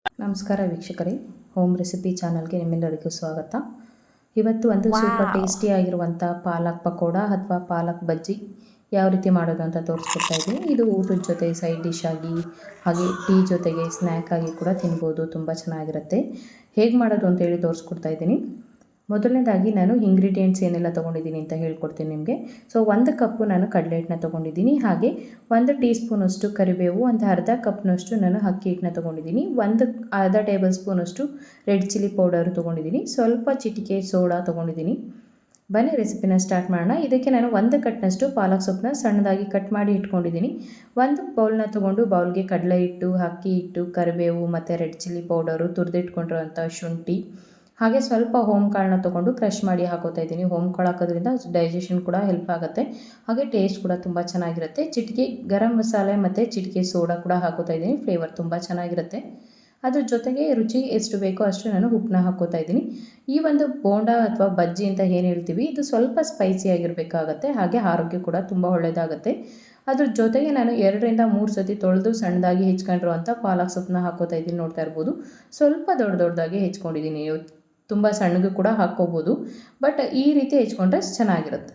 ನಮಸ್ಕಾರ ವೀಕ್ಷಕರೇ, home recipe ಚಾನಲ್ಗೆ ನಿಮ್ಮೆಲ್ಲರಿಗೂ ಸ್ವಾಗತ. ಇವತ್ತು ಒಂದು ಸೂಪರ್ ಟೇಸ್ಟಿಯಾಗಿರುವಂಥ ಪಾಲಕ್ ಪಕೋಡ ಅಥವಾ ಪಾಲಕ್ ಬಜ್ಜಿ ಯಾವ ರೀತಿ ಮಾಡೋದು ಅಂತ ತೋರಿಸ್ಕೊಡ್ತಾ ಇದ್ದೀನಿ. ಇದು ಊಟದ ಜೊತೆ ಸೈಡ್ ಡಿಶ್ ಆಗಿ ಹಾಗೆ ಟೀ ಜೊತೆಗೆ ಸ್ನ್ಯಾಕ್ ಆಗಿ ಕೂಡ ತಿನ್ಬೋದು. ತುಂಬ ಚೆನ್ನಾಗಿರುತ್ತೆ. ಹೇಗೆ ಮಾಡೋದು ಅಂತೇಳಿ ತೋರಿಸ್ಕೊಡ್ತಾ ಇದ್ದೀನಿ. ಮೊದಲನೇದಾಗಿ ನಾನು ಇಂಗ್ರೀಡಿಯೆಂಟ್ಸ್ ಏನೆಲ್ಲ ತೊಗೊಂಡಿದ್ದೀನಿ ಅಂತ ಹೇಳ್ಕೊಡ್ತೀನಿ ನಿಮಗೆ. ಸೊ 1 ಕಪ್ಪು ನಾನು ಕಡಲೆ ಹಿಟ್ಟನ್ನ ತೊಗೊಂಡಿದ್ದೀನಿ. ಹಾಗೆ 1 ಟೀ ಸ್ಪೂನಷ್ಟು ಕರಿಬೇವು, ಒಂದು ಅರ್ಧ ಕಪ್ನಷ್ಟು ನಾನು ಅಕ್ಕಿ ಹಿಟ್ಟನ್ನ ತೊಗೊಂಡಿದ್ದೀನಿ. ಅರ್ಧ ಟೇಬಲ್ ಸ್ಪೂನಷ್ಟು ರೆಡ್ ಚಿಲ್ಲಿ ಪೌಡರ್ ತೊಗೊಂಡಿದ್ದೀನಿ. ಸ್ವಲ್ಪ ಚಿಟಿಕೆ ಸೋಡಾ ತೊಗೊಂಡಿದ್ದೀನಿ. ಬನ್ನಿ ರೆಸಿಪಿನ ಸ್ಟಾರ್ಟ್ ಮಾಡೋಣ. ಇದಕ್ಕೆ ನಾನು 1 ಕಟ್ನಷ್ಟು ಪಾಲಕ್ ಸೊಪ್ಪನ್ನ ಸಣ್ಣದಾಗಿ ಕಟ್ ಮಾಡಿ ಇಟ್ಕೊಂಡಿದ್ದೀನಿ. ಒಂದು ಬೌಲ್ನ ತೊಗೊಂಡು ಬೌಲ್ಗೆ ಕಡಲೆ ಹಿಟ್ಟು, ಅಕ್ಕಿ ಹಿಟ್ಟು, ಕರಿಬೇವು ಮತ್ತು ರೆಡ್ ಚಿಲ್ಲಿ ಪೌಡರು, ತುರಿದಿಟ್ಕೊಂಡಿರೋಂಥ ಶುಂಠಿ, ಹಾಗೆ ಸ್ವಲ್ಪ ಹೋಮ್ ಕಾಳನ್ನ ತೊಗೊಂಡು ಕ್ರಷ್ ಮಾಡಿ ಹಾಕೋತಾ ಇದ್ದೀನಿ. ಹೋಮ್ ಕಾಳು ಹಾಕೋದ್ರಿಂದ ಡೈಜೆಷನ್ ಕೂಡ ಹೆಲ್ಪ್ ಆಗುತ್ತೆ, ಹಾಗೆ ಟೇಸ್ಟ್ ಕೂಡ ತುಂಬ ಚೆನ್ನಾಗಿರುತ್ತೆ. ಚಿಟಿಕೆ ಗರಂ ಮಸಾಲೆ ಮತ್ತು ಚಿಟಿಕೆ ಸೋಡಾ ಕೂಡ ಹಾಕೋತಾ ಇದ್ದೀನಿ. ಫ್ಲೇವರ್ ತುಂಬ ಚೆನ್ನಾಗಿರುತ್ತೆ. ಅದ್ರ ಜೊತೆಗೆ ರುಚಿ ಎಷ್ಟು ಬೇಕೋ ಅಷ್ಟು ನಾನು ಉಪ್ಪನ್ನ ಹಾಕೋತಾ ಇದ್ದೀನಿ. ಈ ಒಂದು ಬೋಂಡಾ ಅಥವಾ ಬಜ್ಜಿ ಅಂತ ಏನು ಹೇಳ್ತೀವಿ, ಇದು ಸ್ವಲ್ಪ ಸ್ಪೈಸಿಯಾಗಿರಬೇಕಾಗತ್ತೆ, ಹಾಗೆ ಆರೋಗ್ಯ ಕೂಡ ತುಂಬ ಒಳ್ಳೆಯದಾಗುತ್ತೆ. ಅದ್ರ ಜೊತೆಗೆ ನಾನು 2 ರಿಂದ 3 ಸತಿ ತೊಳೆದು ಸಣ್ಣದಾಗಿ ಹೆಚ್ಕೊಂಡಿರುವಂಥ ಪಾಲಕ್ ಸೊಪ್ಪನ್ನ ಹಾಕೋತಾ ಇದ್ದೀನಿ. ನೋಡ್ತಾ ಇರ್ಬೋದು, ಸ್ವಲ್ಪ ದೊಡ್ಡದಾಗಿ ಹೆಚ್ಕೊಂಡಿದ್ದೀನಿ. ತುಂಬ ಸಣ್ಣಗೂ ಕೂಡ ಹಾಕ್ಕೋಬೋದು, ಬಟ್ ಈ ರೀತಿ ಹೆಚ್ಕೊಂಡ್ರೆ ಚೆನ್ನಾಗಿರುತ್ತೆ.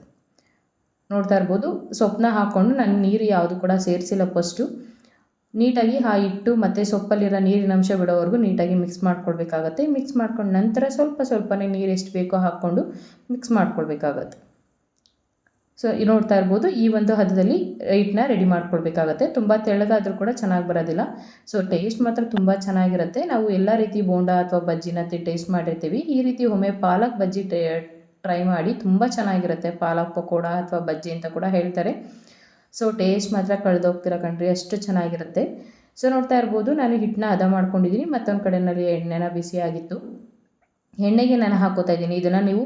ನೋಡ್ತಾ ಇರ್ಬೋದು, ಸೊಪ್ಪನ್ನ ಹಾಕ್ಕೊಂಡು ನಾನು ನೀರು ಯಾವುದು ಕೂಡ ಸೇರಿಸಿಲ್ಲ. ಫಸ್ಟು ನೀಟಾಗಿ ಆ ಹಿಟ್ಟು ಮತ್ತು ಸೊಪ್ಪಲ್ಲಿರೋ ನೀರಿನ ಅಂಶ ಬಿಡೋವರೆಗೂ ನೀಟಾಗಿ ಮಿಕ್ಸ್ ಮಾಡ್ಕೊಳ್ಬೇಕಾಗತ್ತೆ. ಮಿಕ್ಸ್ ಮಾಡ್ಕೊಂಡು ನಂತರ ಸ್ವಲ್ಪನೇ ನೀರು ಎಷ್ಟು ಬೇಕೋ ಹಾಕ್ಕೊಂಡು ಮಿಕ್ಸ್ ಮಾಡ್ಕೊಳ್ಬೇಕಾಗತ್ತೆ. ಸೊ ನೋಡ್ತಾ ಇರ್ಬೋದು, ಈ ಒಂದು ಹದದಲ್ಲಿ ಹಿಟ್ಟನ್ನ ರೆಡಿ ಮಾಡ್ಕೊಳ್ಬೇಕಾಗತ್ತೆ. ತುಂಬ ತೆಳ್ಳಗಾದರೂ ಕೂಡ ಚೆನ್ನಾಗಿ ಬರೋದಿಲ್ಲ. ಸೊ ಟೇಸ್ಟ್ ಮಾತ್ರ ತುಂಬ ಚೆನ್ನಾಗಿರುತ್ತೆ. ನಾವು ಎಲ್ಲ ರೀತಿ ಬೋಂಡಾ ಅಥವಾ ಬಜ್ಜಿನ ಟೇಸ್ಟ್ ಮಾಡಿರ್ತೀವಿ. ಈ ರೀತಿ ಒಮ್ಮೆ ಪಾಲಕ್ ಬಜ್ಜಿ ಟ್ರೈ ಮಾಡಿ, ತುಂಬ ಚೆನ್ನಾಗಿರುತ್ತೆ. ಪಾಲಕ್ ಪಕೋಡ ಅಥವಾ ಬಜ್ಜಿ ಅಂತ ಕೂಡ ಹೇಳ್ತಾರೆ. ಸೊ ಟೇಸ್ಟ್ ಮಾತ್ರ ಕಳೆದೋಗ್ತಿರೋ ಕಣ್ರಿ, ಅಷ್ಟು ಚೆನ್ನಾಗಿರುತ್ತೆ. ಸೊ ನೋಡ್ತಾ ಇರ್ಬೋದು, ನಾನು ಹಿಟ್ಟನ್ನ ಹದ ಮಾಡ್ಕೊಂಡಿದ್ದೀನಿ. ಮತ್ತೊಂದು ಕಡೆಯಲ್ಲಿ ಎಣ್ಣೆನ ಬಿಸಿ ಆಗಿತ್ತು. ಎಣ್ಣೆಗೆ ನಾನು ಹಾಕೋತಾ ಇದ್ದೀನಿ. ಇದನ್ನು ನೀವು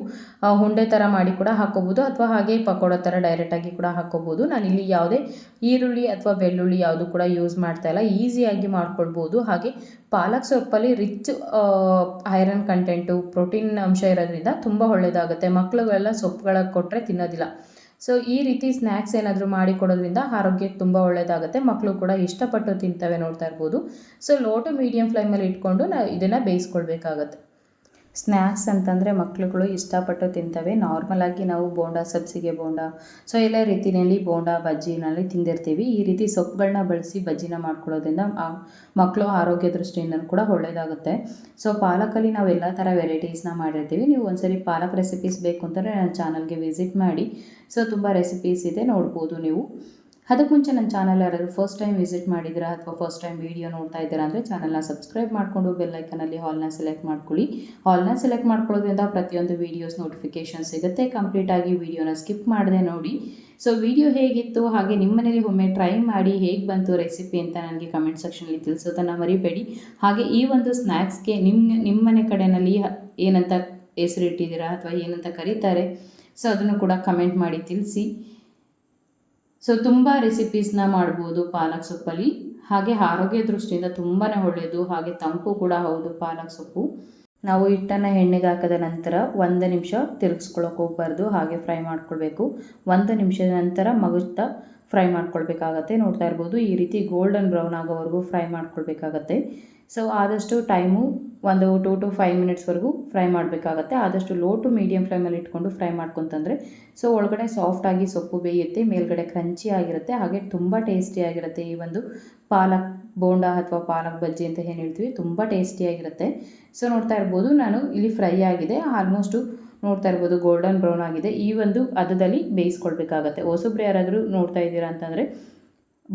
ಉಂಡೆ ಥರ ಮಾಡಿ ಕೂಡ ಹಾಕ್ಕೋಬೋದು, ಅಥವಾ ಹಾಗೆ ಪಕೋಡ ಥರ ಡೈರೆಕ್ಟಾಗಿ ಕೂಡ ಹಾಕ್ಕೋಬೋದು. ನಾನಿಲ್ಲಿ ಯಾವುದೇ ಈರುಳ್ಳಿ ಅಥವಾ ಬೆಳ್ಳುಳ್ಳಿ ಯಾವುದು ಕೂಡ ಯೂಸ್ ಮಾಡ್ತಾಯಿಲ್ಲ. ಈಸಿಯಾಗಿ ಮಾಡ್ಕೊಳ್ಬೋದು. ಹಾಗೆ ಪಾಲಕ್ ಸೊಪ್ಪಲ್ಲಿ ರಿಚ್ ಐರನ್ ಕಂಟೆಂಟು, ಪ್ರೋಟೀನ್ ಅಂಶ ಇರೋದ್ರಿಂದ ತುಂಬ ಒಳ್ಳೆಯದಾಗುತ್ತೆ. ಮಕ್ಕಳುಗಳೆಲ್ಲ ಸೊಪ್ಪುಗಳ ಕೊಟ್ಟರೆ ತಿನ್ನೋದಿಲ್ಲ. ಸೊ ಈ ರೀತಿ ಸ್ನ್ಯಾಕ್ಸ್ ಏನಾದರೂ ಮಾಡಿ ಕೊಡೋದ್ರಿಂದ ಆರೋಗ್ಯಕ್ಕೆ ತುಂಬ ಒಳ್ಳೆಯದಾಗುತ್ತೆ. ಮಕ್ಕಳು ಕೂಡ ಇಷ್ಟಪಟ್ಟು ತಿಂತವೆ. ನೋಡ್ತಾ ಇರ್ಬೋದು. ಸೊ ಲೋ ಟು ಮೀಡಿಯಮ್ ಫ್ಲೇಮಲ್ಲಿ ಇಟ್ಕೊಂಡು ಇದನ್ನು ಬೇಯಿಸ್ಕೊಳ್ಬೇಕಾಗತ್ತೆ. ಸ್ನ್ಯಾಕ್ಸ್ ಅಂತಂದರೆ ಮಕ್ಕಳುಗಳು ಇಷ್ಟಪಟ್ಟು ತಿಂತವೆ. ನಾರ್ಮಲಾಗಿ ನಾವು ಬೋಂಡಾ, ಸಬ್ಸಿಗೆ ಬೋಂಡಾ, ಸೊ ಎಲ್ಲ ರೀತಿಯಲ್ಲಿ ಬೋಂಡಾ ಬಜ್ಜಿನಲ್ಲಿ ತಿಂದಿರ್ತೀವಿ. ಈ ರೀತಿ ಸೊಪ್ಪುಗಳನ್ನ ಬಳಸಿ ಬಜ್ಜಿನ ಮಾಡ್ಕೊಳ್ಳೋದ್ರಿಂದ ಮಕ್ಕಳು ಆರೋಗ್ಯ ದೃಷ್ಟಿಯಿಂದ ಕೂಡ ಒಳ್ಳೆಯದಾಗುತ್ತೆ. ಸೊ ಪಾಲಕಲ್ಲಿ ನಾವು ಎಲ್ಲ ಥರ ವೆರೈಟೀಸ್ನ ಮಾಡಿರ್ತೀವಿ. ನೀವು ಒಂದ್ಸರಿ ಪಾಲಕ್ ರೆಸಿಪೀಸ್ ಬೇಕು ಅಂತಂದರೆ ನನ್ನ ಚಾನಲ್ಗೆ ವಿಸಿಟ್ ಮಾಡಿ. ಸೊ ತುಂಬ ರೆಸಿಪೀಸ್ ಇದೆ, ನೋಡ್ಬೋದು ನೀವು. ಅದಕ್ಕೆ ಮುಂಚೆ ನನ್ನ ಚಾನಲ್ ಯಾರಾದರೂ ಫಸ್ಟ್ ಟೈಮ್ ವಿಸಿಟ್ ಮಾಡಿದ್ದೀರಾ ಅಥವಾ ಫಸ್ಟ್ ಟೈಮ್ ವೀಡಿಯೋ ನೋಡ್ತಾ ಇದ್ದೀರಾ ಅಂದರೆ ಚಾನಲ್ನ ಸಬ್ಸ್ಕ್ರೈಬ್ ಮಾಡಿಕೊಂಡು ಬೆಲ್ಲೈಕನಲ್ಲಿ ಹಾಲ್ನ ಸೆಲೆಕ್ಟ್ ಮಾಡ್ಕೊಳ್ಳಿ. ಹಾಲ್ನ ಸೆಲೆಕ್ಟ್ ಮಾಡ್ಕೊಳ್ಳೋದ್ರಿಂದ ಪ್ರತಿಯೊಂದು ವೀಡಿಯೋಸ್ ನೋಟಿಫಿಕೇಷನ್ ಸಿಗುತ್ತೆ. ಕಂಪ್ಲೀಟಾಗಿ ವೀಡಿಯೋನ ಸ್ಕಿಪ್ ಮಾಡದೆ ನೋಡಿ. ಸೊ ವಿಡಿಯೋ ಹೇಗಿತ್ತು, ಹಾಗೆ ನಿಮ್ಮ ಮನೇಲಿ ಒಮ್ಮೆ ಟ್ರೈ ಮಾಡಿ ಹೇಗೆ ಬಂತು ರೆಸಿಪಿ ಅಂತ ನನಗೆ ಕಮೆಂಟ್ ಸೆಕ್ಷನಲ್ಲಿ ತಿಳಿಸೋದನ್ನು ಮರಿಬೇಡಿ. ಹಾಗೆ ಈ ಒಂದು ಸ್ನ್ಯಾಕ್ಸ್ಗೆ ನಿಮ್ಮ ಮನೆ ಕಡೆಯಲ್ಲಿ ಏನಂತ ಹೆಸರಿಟ್ಟಿದ್ದೀರಾ ಅಥವಾ ಏನಂತ ಕರೀತಾರೆ, ಸೊ ಅದನ್ನು ಕೂಡ ಕಮೆಂಟ್ ಮಾಡಿ ತಿಳಿಸಿ. ಸೊ ತುಂಬ ರೆಸಿಪೀಸ್ನ ಮಾಡ್ಬೋದು ಪಾಲಕ್ ಸೊಪ್ಪಲ್ಲಿ. ಹಾಗೆ ಆರೋಗ್ಯ ದೃಷ್ಟಿಯಿಂದ ತುಂಬಾ ಒಳ್ಳೆಯದು, ಹಾಗೆ ತಂಪು ಕೂಡ ಹೌದು ಪಾಲಕ್ ಸೊಪ್ಪು. ನಾವು ಹಿಟ್ಟನ್ನು ಎಣ್ಣೆಗೆ ಹಾಕಿದ ನಂತರ 1 ನಿಮಿಷ ತಿರುಗಿಸ್ಕೊಳ್ಳೋಕೆ ಹೋಗಬಾರ್ದು, ಹಾಗೆ ಫ್ರೈ ಮಾಡ್ಕೊಳ್ಬೇಕು. 1 ನಿಮಿಷದ ನಂತರ ಮಗುಚ್ತಾ ಫ್ರೈ ಮಾಡ್ಕೊಳ್ಬೇಕಾಗತ್ತೆ. ನೋಡ್ತಾ ಇರ್ಬೋದು, ಈ ರೀತಿ ಗೋಲ್ಡನ್ ಬ್ರೌನ್ ಆಗೋವರೆಗೂ ಫ್ರೈ ಮಾಡ್ಕೊಳ್ಬೇಕಾಗತ್ತೆ. ಸೊ ಆದಷ್ಟು ಟೈಮು ಒಂದು 2 to 5 ಮಿನಿಟ್ಸ್ವರೆಗೂ ಫ್ರೈ ಮಾಡಬೇಕಾಗತ್ತೆ. ಆದಷ್ಟು ಲೋ ಟು ಮೀಡಿಯಮ್ ಫ್ಲೇಮಲ್ಲಿ ಇಟ್ಕೊಂಡು ಫ್ರೈ ಮಾಡ್ಕೊತಂದರೆ ಸೊ ಒಳಗಡೆ ಸಾಫ್ಟಾಗಿ ಸೊಪ್ಪು ಬೇಯುತ್ತೆ, ಮೇಲ್ಗಡೆ ಕ್ರಂಚಿ ಆಗಿರುತ್ತೆ, ಹಾಗೆ ತುಂಬ ಟೇಸ್ಟಿಯಾಗಿರುತ್ತೆ. ಈ ಒಂದು ಪಾಲಕ್ ಬೋಂಡಾ ಅಥವಾ ಪಾಲಕ್ ಬಜ್ಜಿ ಅಂತ ಏನು ಹೇಳ್ತೀವಿ, ತುಂಬ ಟೇಸ್ಟಿಯಾಗಿರುತ್ತೆ. ಸೊ ನೋಡ್ತಾ ಇರ್ಬೋದು, ನಾನು ಇಲ್ಲಿ ಫ್ರೈ ಆಗಿದೆ, ಆಲ್ಮೋಸ್ಟು ನೋಡ್ತಾ ಇರ್ಬೋದು ಗೋಲ್ಡನ್ ಬ್ರೌನ್ ಆಗಿದೆ. ಈ ಒಂದು ಹದದಲ್ಲಿ ಬೇಯಿಸ್ಕೊಳ್ಬೇಕಾಗತ್ತೆ. ಹೊಸಬ್ರು ಯಾರಾದರೂ ನೋಡ್ತಾ ಇದ್ದೀರಾ ಅಂತಂದರೆ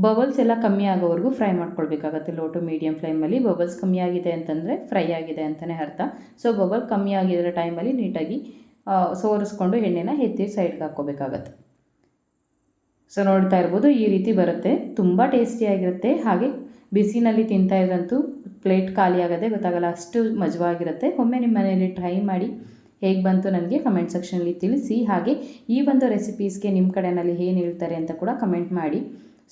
ಬಬಲ್ಸ್ ಎಲ್ಲ ಕಮ್ಮಿ ಆಗೋವರೆಗೂ ಫ್ರೈ ಮಾಡ್ಕೊಳ್ಬೇಕಾಗತ್ತೆ. ಲೋ ಟು ಮೀಡಿಯಮ್ ಫ್ಲೇಮಲ್ಲಿ ಬಬಲ್ಸ್ ಕಮ್ಮಿ ಆಗಿದೆ ಅಂತಂದರೆ ಫ್ರೈ ಆಗಿದೆ ಅಂತಲೇ ಅರ್ಥ. ಸೊ ಬಬಲ್ ಕಮ್ಮಿ ಆಗಿರೋ ಟೈಮಲ್ಲಿ ನೀಟಾಗಿ ಸೋರಿಸ್ಕೊಂಡು ಎಣ್ಣೆನ ಎತ್ತಿ ಸೈಡ್ಗೆ ಹಾಕ್ಕೋಬೇಕಾಗತ್ತೆ. ಸೊ ನೋಡ್ತಾ ಇರ್ಬೋದು, ಈ ರೀತಿ ಬರುತ್ತೆ, ತುಂಬ ಟೇಸ್ಟಿಯಾಗಿರುತ್ತೆ. ಹಾಗೆ ಬಿಸಿನಲ್ಲಿ ತಿಂತಾ ಇದ್ರಂತೂ ಪ್ಲೇಟ್ ಖಾಲಿ ಆಗೋದೇ ಗೊತ್ತಾಗಲ್ಲ, ಅಷ್ಟು ಮಜವಾಗಿರುತ್ತೆ. ಒಮ್ಮೆ ನಿಮ್ಮ ಮನೆಯಲ್ಲಿ ಟ್ರೈ ಮಾಡಿ ಹೇಗೆ ಬಂತು ನನಗೆ ಕಮೆಂಟ್ ಸೆಕ್ಷನಲ್ಲಿ ತಿಳಿಸಿ. ಹಾಗೆ ಈ ಒಂದು ರೆಸಿಪೀಸ್ಗೆ ನಿಮ್ಮ ಕಡೆಯಲ್ಲಿ ಏನು ಹೇಳ್ತಾರೆ ಅಂತ ಕೂಡ ಕಮೆಂಟ್ ಮಾಡಿ.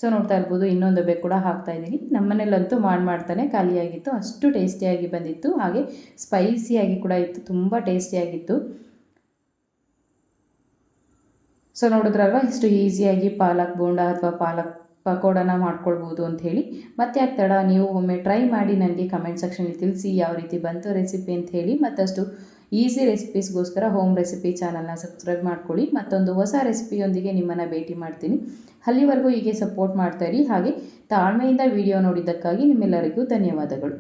ಸೊ ನೋಡ್ತಾ ಇರ್ಬೋದು, ಇನ್ನೊಂದು ಡಬ್ಬೆ ಕೂಡ ಹಾಕ್ತಾಯಿದ್ದೀನಿ. ನಮ್ಮ ಮನೇಲಂತೂ ಮಾಡ್ತಾನೆ ಖಾಲಿಯಾಗಿತ್ತು, ಅಷ್ಟು ಟೇಸ್ಟಿಯಾಗಿ ಬಂದಿತ್ತು, ಹಾಗೆ ಸ್ಪೈಸಿಯಾಗಿ ಕೂಡ ಇತ್ತು, ತುಂಬ ಟೇಸ್ಟಿಯಾಗಿತ್ತು. ಸೊ ನೋಡಿದ್ರಲ್ವ, ಇಷ್ಟು ಈಸಿಯಾಗಿ ಪಾಲಕ್ ಬೋಂಡಾ ಅಥವಾ ಪಾಲಕ್ ಪಕೋಡನ ಮಾಡ್ಕೊಳ್ಬೋದು ಅಂಥೇಳಿ. ಮತ್ತೆ ಯಾಕೆ ತಡ, ನೀವು ಒಮ್ಮೆ ಟ್ರೈ ಮಾಡಿ ನನಗೆ ಕಮೆಂಟ್ ಸೆಕ್ಷನಲ್ಲಿ ತಿಳಿಸಿ ಯಾವ ರೀತಿ ಬಂತು ರೆಸಿಪಿ ಅಂತ ಹೇಳಿ. ಮತ್ತಷ್ಟು ಈಸಿ ರೆಸಿಪೀಸ್ಗೋಸ್ಕರ ಹೋಮ್ ರೆಸಿಪಿ ಚಾನಲ್ನ ಸಬ್ಸ್ಕ್ರೈಬ್ ಮಾಡ್ಕೊಳ್ಳಿ. ಮತ್ತೊಂದು ಹೊಸ ರೆಸಿಪಿಯೊಂದಿಗೆ ನಿಮ್ಮನ್ನು ಭೇಟಿ ಮಾಡ್ತೀನಿ. ಅಲ್ಲಿವರೆಗೂ ಹೀಗೆ ಸಪೋರ್ಟ್ ಮಾಡ್ತಾಯಿರಿ. ಹಾಗೆ ತಾಳ್ಮೆಯಿಂದ ವಿಡಿಯೋ ನೋಡಿದ್ದಕ್ಕಾಗಿ ನಿಮ್ಮೆಲ್ಲರಿಗೂ ಧನ್ಯವಾದಗಳು.